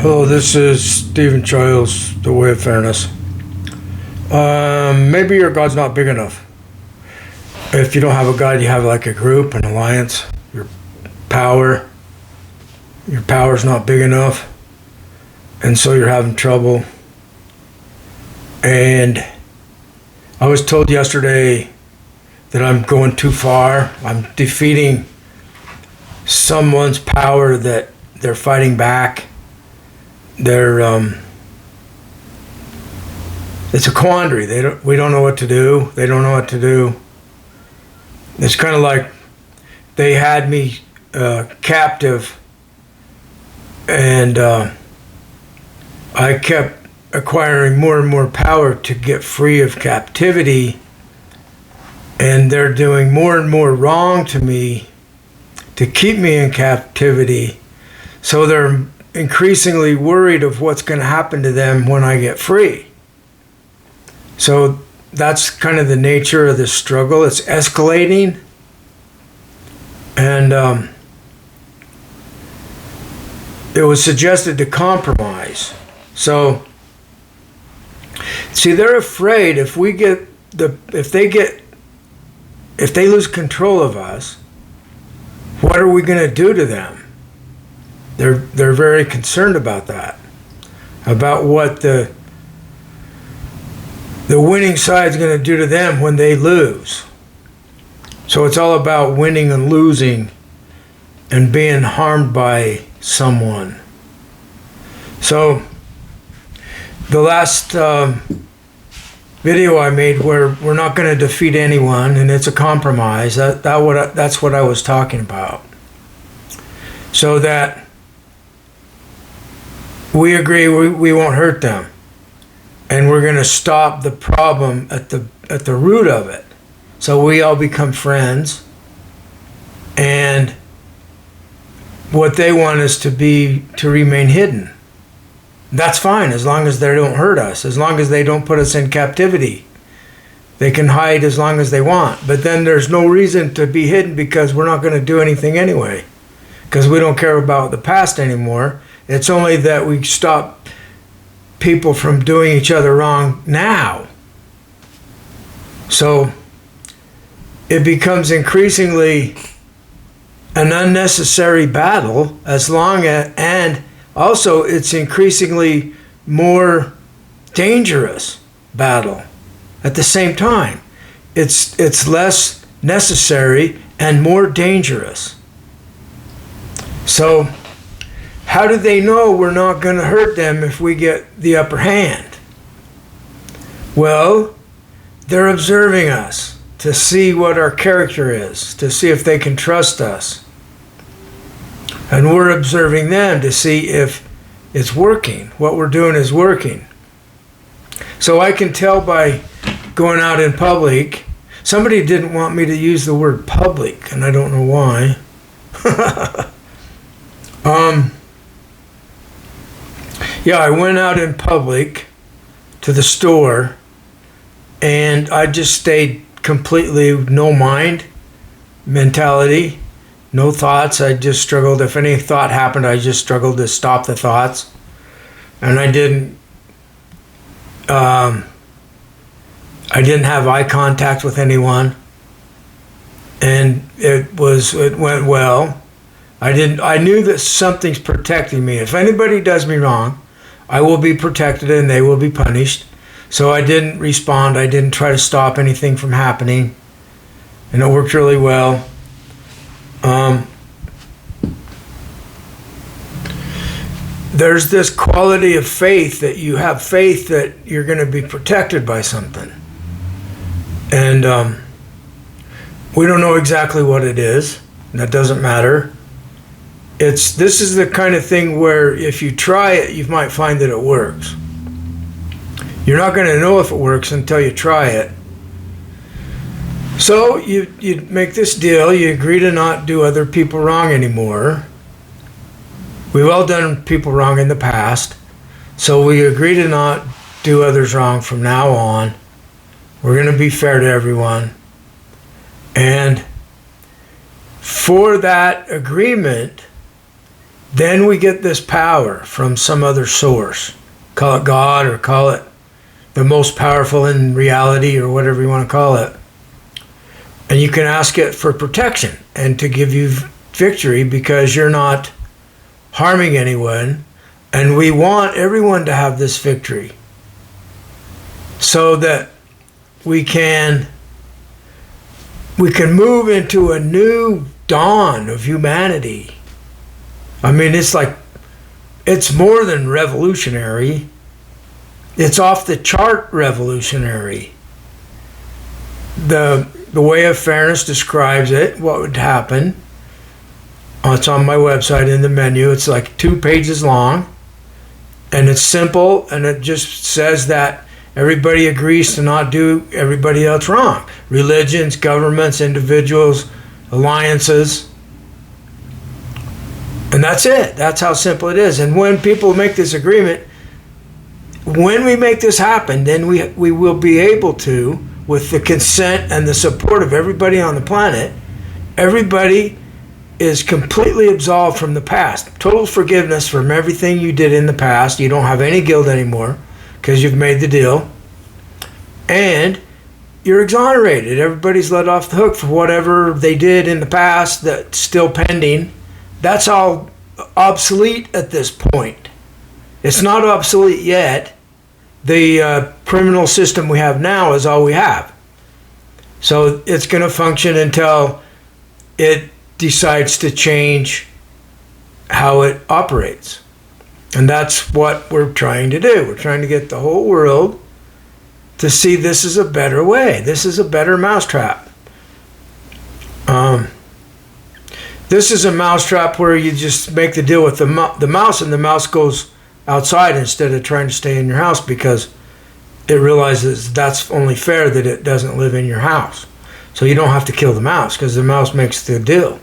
Hello, this is Stephen Childs, The Way of Fairness. Maybe your God's not big enough. If you don't have a God, you have like a group, an alliance, your power. Your power's not big enough, and so you're having trouble. And I was told yesterday that I'm going too far. I'm defeating someone's power that they're fighting back. It's a quandary. We don't know what to do. They don't know what to do. It's kind of like they had me captive, and I kept acquiring more and more power to get free of captivity, and they're doing more and more wrong to me to keep me in captivity. So they're increasingly worried of what's going to happen to them when I get free. So that's kind of the nature of this struggle. It's escalating, and it was suggested to compromise. So, see, they're afraid if they lose control of us, what are we going to do to them? They're very concerned about that, about what the winning side's going to do to them when they lose. So it's all about winning and losing and being harmed by someone. So the last video I made where we're not going to defeat anyone and it's a compromise, that's what I was talking about. So that we agree we won't hurt them, and we're going to stop the problem at the root of it. So we all become friends, and what they want is to remain hidden. That's fine, as long as they don't hurt us, as long as they don't put us in captivity. They can hide as long as they want, but then there's no reason to be hidden because we're not going to do anything anyway, because we don't care about the past anymore. It's only that we stop people from doing each other wrong now. So it becomes increasingly an unnecessary battle, and also it's increasingly more dangerous battle at the same time. It's less necessary and more dangerous. So how do they know we're not going to hurt them if we get the upper hand? Well, they're observing us to see what our character is, to see if they can trust us. And we're observing them to see if it's working, what we're doing is working. So I can tell by going out in public. Somebody didn't want me to use the word public, and I don't know why. Yeah, I went out in public to the store, and I just stayed completely no mind mentality, no thoughts. I just struggled. If any thought happened, I just struggled to stop the thoughts. And I didn't have eye contact with anyone, and it went well. I knew that something's protecting me. If anybody does me wrong, I will be protected and they will be punished. So I didn't respond. I didn't try to stop anything from happening. And it worked really well. There's this quality of faith that you have faith that you're going to be protected by something. And we don't know exactly what it is. That doesn't matter. This is the kind of thing where if you try it, you might find that it works. You're not going to know if it works until you try it. So you make this deal. You agree to not do other people wrong anymore. We've all done people wrong in the past. So we agree to not do others wrong from now on. We're going to be fair to everyone. And for that agreement, Then we get this power from some other source. Call it God or call it the most powerful in reality or whatever you want to call it. And you can ask it for protection and to give you victory because you're not harming anyone. And we want everyone to have this victory so that we can move into a new dawn of humanity. I mean, it's more than revolutionary. It's off the chart revolutionary. The Way of Fairness describes it, what would happen. It's on my website in the menu. It's like 2 pages long. And it's simple, and it just says that everybody agrees to not do everybody else wrong. Religions, governments, individuals, alliances. And that's it. That's how simple it is. And when people make this agreement, when we make this happen, then we will be able to, with the consent and the support of everybody on the planet, everybody is completely absolved from the past. Total forgiveness from everything you did in the past. You don't have any guilt anymore because you've made the deal. And you're exonerated. Everybody's let off the hook for whatever they did in the past that's still pending. That's all obsolete at this point. It's not obsolete yet. The criminal system we have now is all we have. So it's going to function until it decides to change how it operates. And that's what we're trying to do. We're trying to get the whole world to see this is a better way. This is a better mousetrap. This is a mousetrap where you just make the deal with the mouse, and the mouse goes outside instead of trying to stay in your house because it realizes that's only fair that it doesn't live in your house. So you don't have to kill the mouse because the mouse makes the deal.